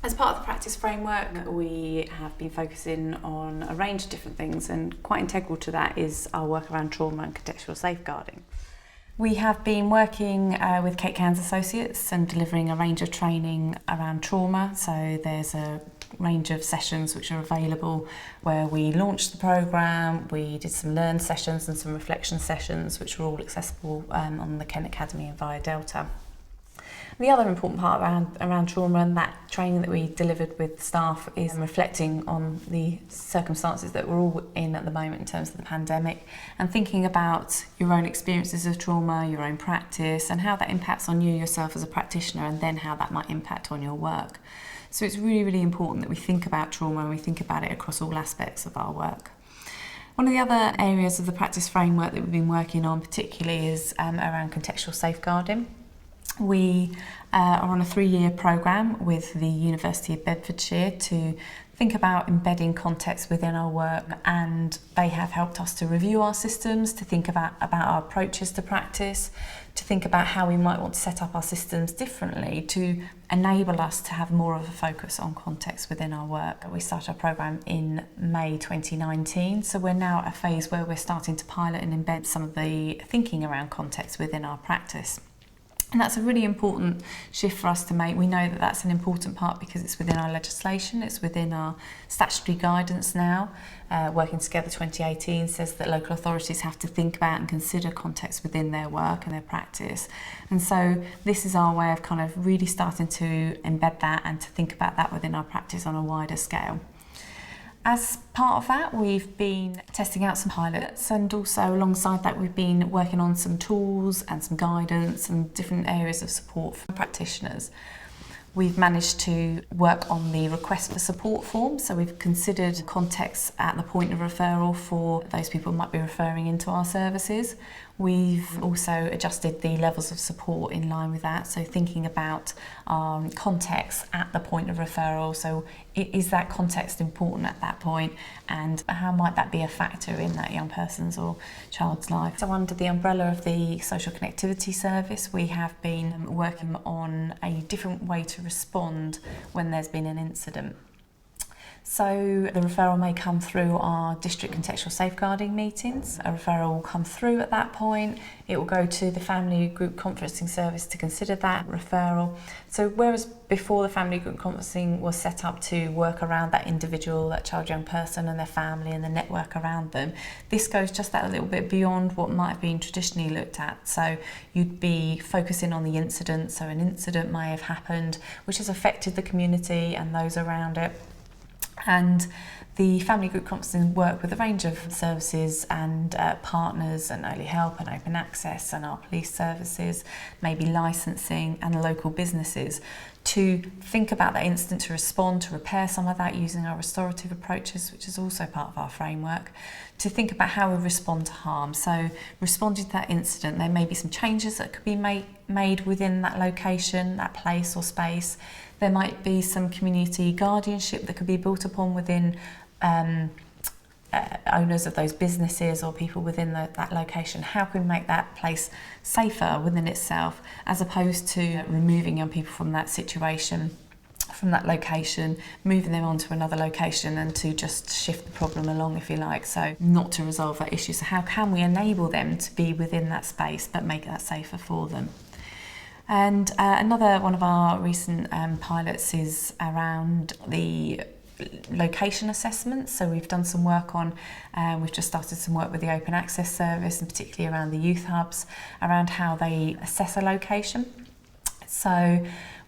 As part of the practice framework, we have been focusing on a range of different things, and quite integral to that is our work around trauma and contextual safeguarding. We have been working with Kate Cairns Associates and delivering a range of training around trauma. So there's a range of sessions which are available where we launched the programme, we did some learn sessions and some reflection sessions which are all accessible on the Kent Academy and via Delta. The other important part around trauma and that training that we delivered with staff is reflecting on the circumstances that we're all in at the moment in terms of the pandemic, and thinking about your own experiences of trauma, your own practice, and how that impacts on you yourself as a practitioner, and then how that might impact on your work. So it's really, really important that we think about trauma and we think about it across all aspects of our work. One of the other areas of the practice framework that we've been working on particularly is around contextual safeguarding. We are on a 3-year programme with the University of Bedfordshire to think about embedding context within our work, and they have helped us to review our systems, to think about our approaches to practice, to think about how we might want to set up our systems differently to enable us to have more of a focus on context within our work. We started our programme in May 2019, so we're now at a phase where we're starting to pilot and embed some of the thinking around context within our practice. And that's a really important shift for us to make. We know that that's an important part because it's within our legislation, it's within our statutory guidance now. Working Together 2018 says that local authorities have to think about and consider context within their work and their practice. And so this is our way of kind of really starting to embed that and to think about that within our practice on a wider scale. As part of that, we've been testing out some pilots, and also alongside that we've been working on some tools and some guidance and different areas of support for practitioners. We've managed to work on the request for support form, so we've considered context at the point of referral for those people who might be referring into our services. We've also adjusted the levels of support in line with that, so thinking about context at the point of referral. So is that context important at that point, and how might that be a factor in that young person's or child's life? So under the umbrella of the Social Connectivity Service, we have been working on a different way to respond when there's been an incident. So the referral may come through our district contextual safeguarding meetings. A referral will come through at that point. It will go to the family group conferencing service to consider that referral. So whereas before the family group conferencing was set up to work around that individual, that child, young person and their family and the network around them, this goes just that little bit beyond what might have been traditionally looked at. So you'd be focusing on the incident. So an incident may have happened which has affected the community and those around it. And the family group conferencing work with a range of services and partners and early help and open access and our police services, maybe licensing and local businesses, to think about that incident, to respond, to repair some of that using our restorative approaches, which is also part of our framework, to think about how we respond to harm. So responding to that incident, there may be some changes that could be made within that location, that place or space. There might be some community guardianship that could be built upon within owners of those businesses or people within that location. How can we make that place safer within itself, as opposed to removing young people from that situation, from that location, moving them on to another location and to just shift the problem along, if you like, so not to resolve that issue. So how can we enable them to be within that space but make that safer for them? And another one of our recent pilots is around the location assessments. So we've done some work on, we've just started some work with the Open Access Service, and particularly around the youth hubs, around how they assess a location. So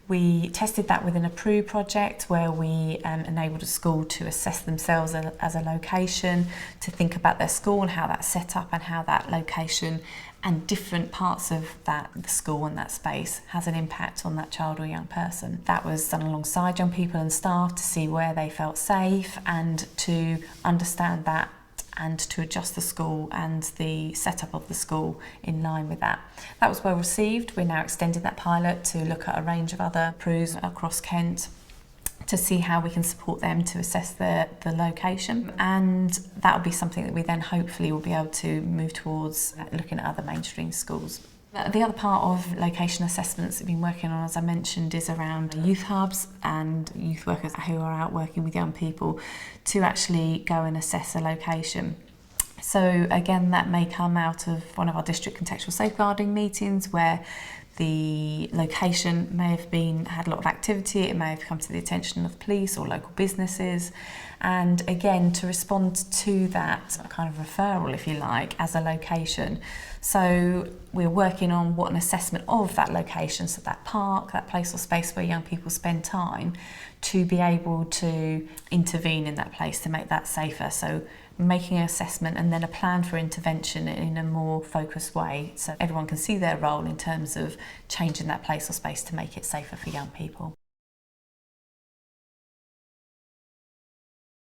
we tested that within a PRU project where we enabled a school to assess themselves as a location, to think about their school and how that's set up and how that location and different parts of the school and that space has an impact on that child or young person. That was done alongside young people and staff to see where they felt safe and to understand that and to adjust the school and the setup of the school in line with that. That was well received. We're now extending that pilot to look at a range of other PRUs across Kent to see how we can support them to assess the location, and that will be something that we then hopefully will be able to move towards looking at other mainstream schools. The other part of location assessments that we've been working on, as I mentioned, is around youth hubs and youth workers who are out working with young people to actually go and assess a location. So again, that may come out of one of our district contextual safeguarding meetings where the location may have had a lot of activity, it may have come to the attention of the police or local businesses, and again to respond to that kind of referral, if you like, as a location. So we're working on what an assessment of that location, so that park, that place or space where young people spend time, to be able to intervene in that place to make that safer. So making an assessment and then a plan for intervention in a more focused way so everyone can see their role in terms of changing that place or space to make it safer for young people.